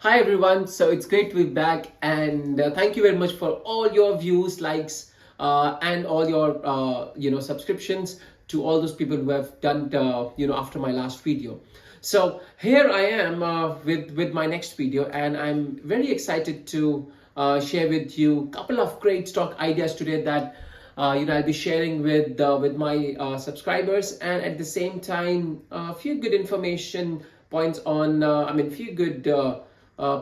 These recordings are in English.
Hi everyone, so it's great to be back, and thank you very much for all your views, likes, and all your subscriptions to all those people who have done after my last video. So here I am with my next video, and I'm very excited to share with you a couple of great stock ideas today that I'll be sharing with my subscribers, and at the same time a few good information points on few good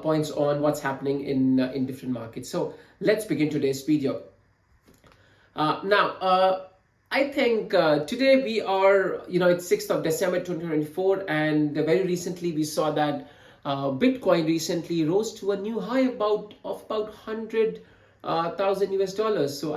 points on what's happening in different markets. So let's begin today's video. Now, I think today we are, it's 6th of December 2024, and very recently we saw that Bitcoin recently rose to a new high of about 100,000 US dollars. So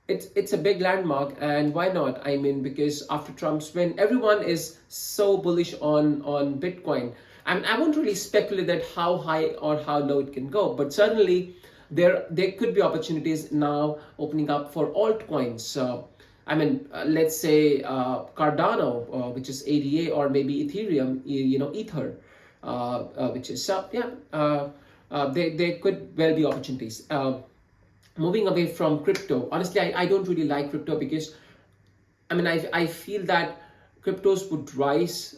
it's a big landmark, and why not? Because after Trump's win, everyone is so bullish on Bitcoin. I won't really speculate that how high or how low it can go, but certainly there could be opportunities now opening up for altcoins. Let's say Cardano, which is ADA, or maybe Ethereum, Ether, which is there could well be opportunities. Moving away from crypto, honestly, I don't really like crypto because I feel that cryptos would rise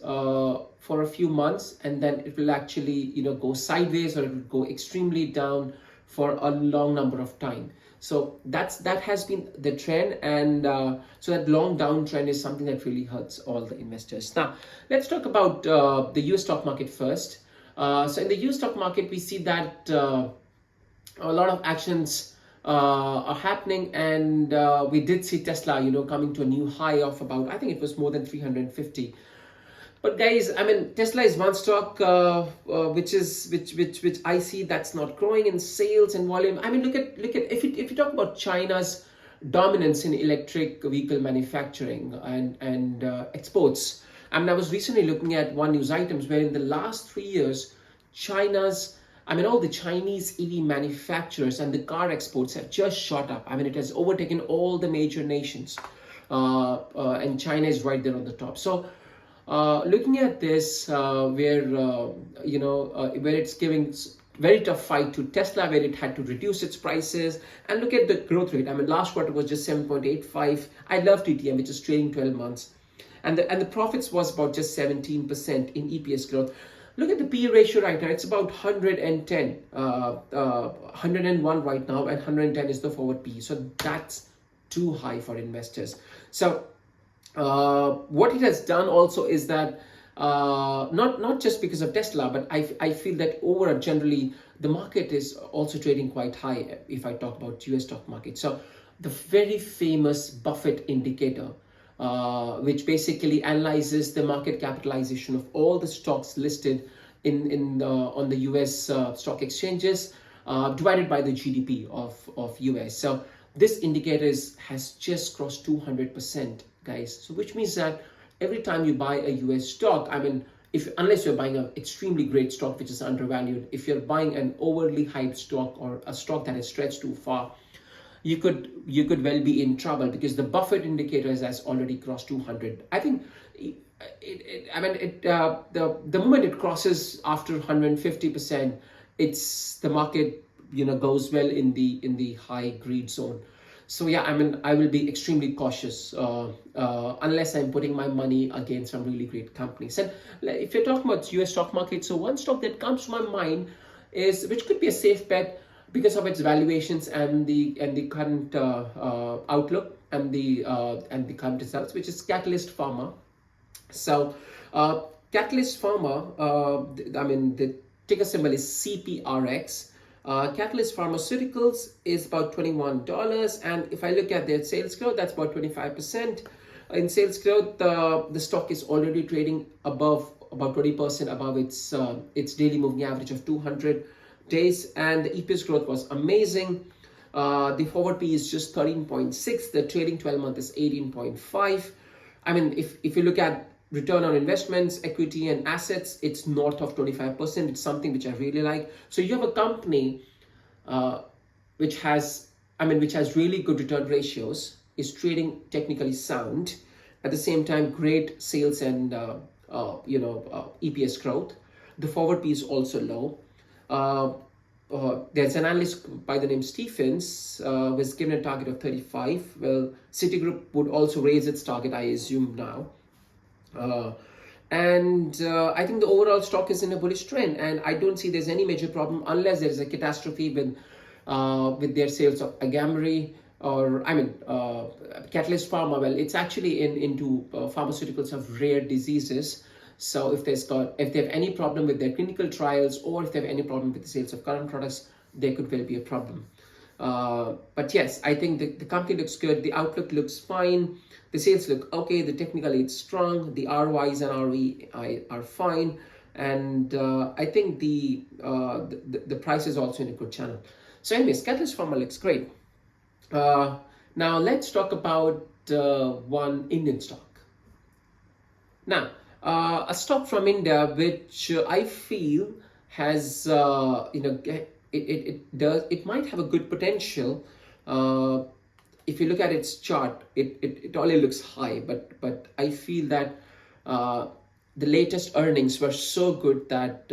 for a few months, and then it will actually go sideways, or it will go extremely down for a long number of time. So that has been the trend, and so that long downtrend is something that really hurts all the investors. Now let's talk about the US stock market first. So in the US stock market, we see that a lot of actions are happening, and we did see Tesla coming to a new high of about, I think it was more than 350. But guys, Tesla is one stock which I see that's not growing in sales and volume. Look at if you talk about China's dominance in electric vehicle manufacturing and exports. I was recently looking at one news items where in the last 3 years, all the Chinese EV manufacturers and the car exports have just shot up. It has overtaken all the major nations, and China is right there on the top. So looking at this, where it's giving very tough fight to Tesla, where it had to reduce its prices, and look at the growth rate. Last quarter was just 7.85. I love TTM, which is trading 12 months, and the profits was about just 17% in EPS growth. Look at the PE ratio right now. It's about 110, 101 right now, and 110 is the forward PE. So that's too high for investors. So what it has done also is that not just because of Tesla, but I feel that overall generally the market is also trading quite high if I talk about US stock market. So the very famous Buffett Indicator, which basically analyzes the market capitalization of all the stocks listed on the US stock exchanges, divided by the GDP of US. So this indicator has just crossed 200%, guys. So which means that every time you buy a US stock, unless you're buying an extremely great stock which is undervalued, if you're buying an overly hyped stock or a stock that is stretched too far, you could well be in trouble, because the Buffett indicator has already crossed 200. I think the moment it crosses after 150%, it's the market goes well in the high greed zone. So yeah, I will be extremely cautious unless I'm putting my money against some really great companies. And if you're talking about US stock market, so one stock that comes to my mind is, which could be a safe bet because of its valuations and the current outlook and the current results, which is Catalyst Pharma. So Catalyst Pharma, the ticker symbol is CPRX. Catalyst Pharmaceuticals is about $21, and if I look at their sales growth, that's about 25%. In sales growth, the stock is already trading above about 20% above its daily moving average of 200 days, and the EPS growth was amazing. The forward P is just 13.6. The trading 12 month is 18.5. If you look at return on investments, equity and assets, it's north of 25%. It's something which I really like. So you have a company which has really good return ratios, is trading technically sound, at the same time great sales and EPS growth. The forward P is also low. Uh, there's an analyst by the name Stephens was given a target of 35. Well, Citigroup would also raise its target, I assume now. Uh, and I think the overall stock is in a bullish trend, and I don't see there's any major problem unless there is a catastrophe with their sales of Agamree, or Catalyst Pharma. Well, it's actually into pharmaceuticals of rare diseases. So if if they have any problem with their clinical trials, or if they have any problem with the sales of current products, there could well be a problem. But yes, I think the company looks good. The outlook looks fine. The sales look okay. The technically it's strong. The ROIs and ROE are fine, and I think the price is also in a good channel. So, anyways, Catalyst Pharma looks great. Now let's talk about one Indian stock. Now, a stock from India which I feel has it might have a good potential. If you look at its chart, it only looks high, but I feel that the latest earnings were so good that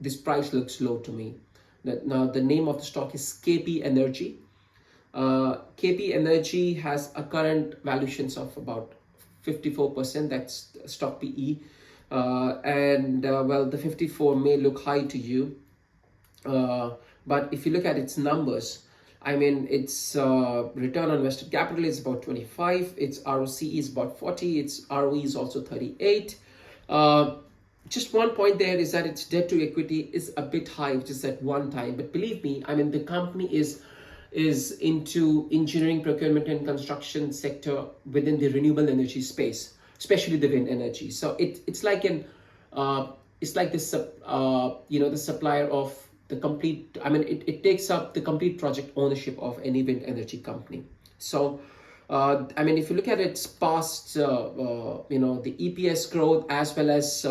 this price looks low to me. Now the name of the stock is KP Energy. KP Energy has a current valuations of about 54%. That's stock PE, well, the 54 may look high to you, but if you look at its numbers, I mean, its return on invested capital is about 25, its ROCE is about 40, its ROE is also 38. Just one point there is that its debt to equity is a bit high, which is at 1 time. But believe me, I mean, the company is into engineering, procurement, and construction sector within the renewable energy space, especially the wind energy. So it's like this the supplier of the complete. I mean, it takes up the complete project ownership of any wind energy company. So I mean, if you look at its past, the EPS growth, as well as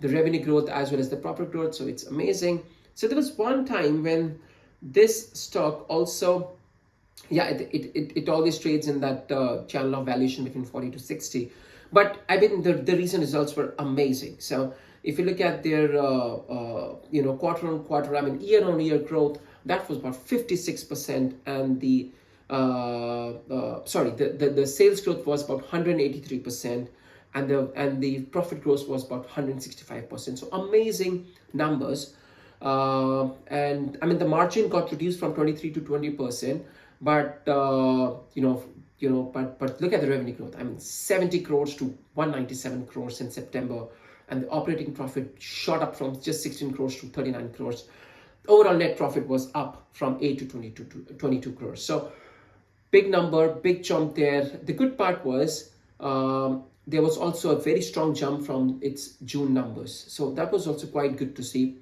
the revenue growth, as well as the profit growth, so it's amazing. So there was one time when this stock also, it always trades in that channel of valuation between 40 to 60. But I mean, the recent results were amazing. So if you look at their quarter on quarter, I mean, year on year growth, that was about 56%, and the sales growth was about 183%, and the profit growth was about 165%. So amazing numbers. And I mean, the margin got reduced from 23 to 20%, but but look at the revenue growth. I mean, 70 crores to 197 crores in September, and the operating profit shot up from just 16 crores to 39 crores. Overall net profit was up from 8 to 22 crores. So big number, big jump there. The good part was there was also a very strong jump from its June numbers. So that was also quite good to see.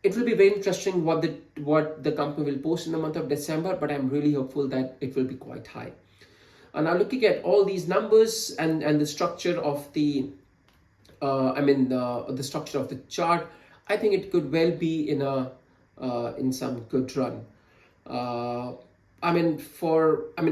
It will be very interesting what the company will post in the month of December, but I'm really hopeful that it will be quite high. And now looking at all these numbers and the structure of the structure of the chart, I think it could well be in some good run.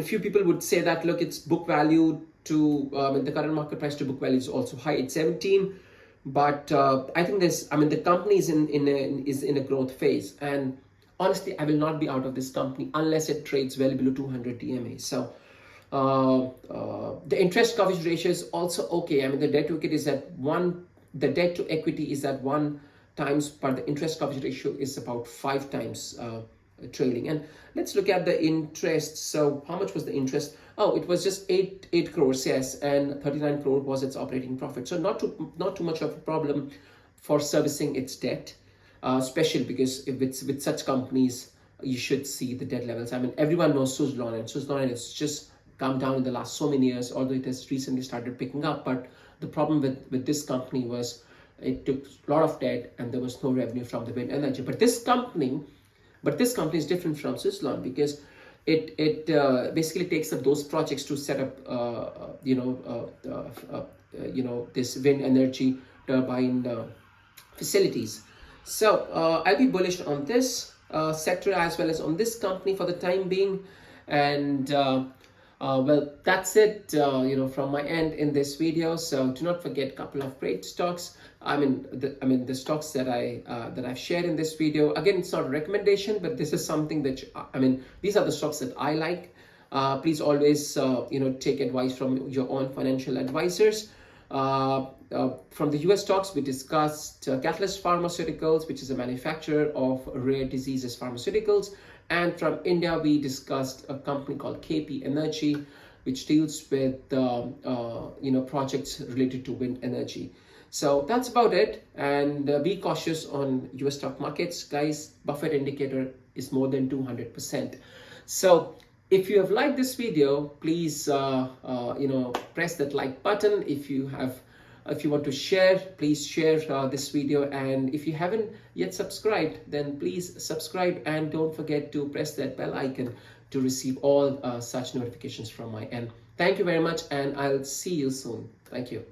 Few people would say that, look, its book value to the current market price to book value is also high. It's 17. But I think the company is in a growth phase, and honestly, I will not be out of this company unless it trades well below 200 DMA. So the interest coverage ratio is also okay. I mean, the debt to equity is at 1. The debt to equity is at 1 times, but the interest coverage ratio is about 5 times trailing. And let's look at the interest. So how much was the interest? Oh, it was just 8 crores, yes, and 39 crore was its operating profit. So not too much of a problem for servicing its debt, especially because if it's with such companies, you should see the debt levels. I mean, everyone knows Suzlon, and Suzlon has just come down in the last so many years, although it has recently started picking up. But the problem with this company was it took a lot of debt, and there was no revenue from the wind energy. But this company is different from Suzlon because it basically takes up those projects to set up this wind energy turbine facilities. So I'll be bullish on this sector as well as on this company for the time being. And Well, that's it, from my end in this video. So do not forget a couple of great stocks. The stocks that I've shared in this video. Again, it's not a recommendation, but this is something that these are the stocks that I like. Please always, take advice from your own financial advisors. From the US stocks, we discussed Catalyst Pharmaceuticals, which is a manufacturer of rare diseases pharmaceuticals. And from India, we discussed a company called KP Energy, which deals with projects related to wind energy. So that's about it. And be cautious on US stock markets, guys. Buffett Indicator is more than 200%. So if you have liked this video, please press that like button. If you want to share, please share this video. And if you haven't yet subscribed, then please subscribe, and don't forget to press that bell icon to receive all such notifications from my end. Thank you very much, and I'll see you soon. Thank you.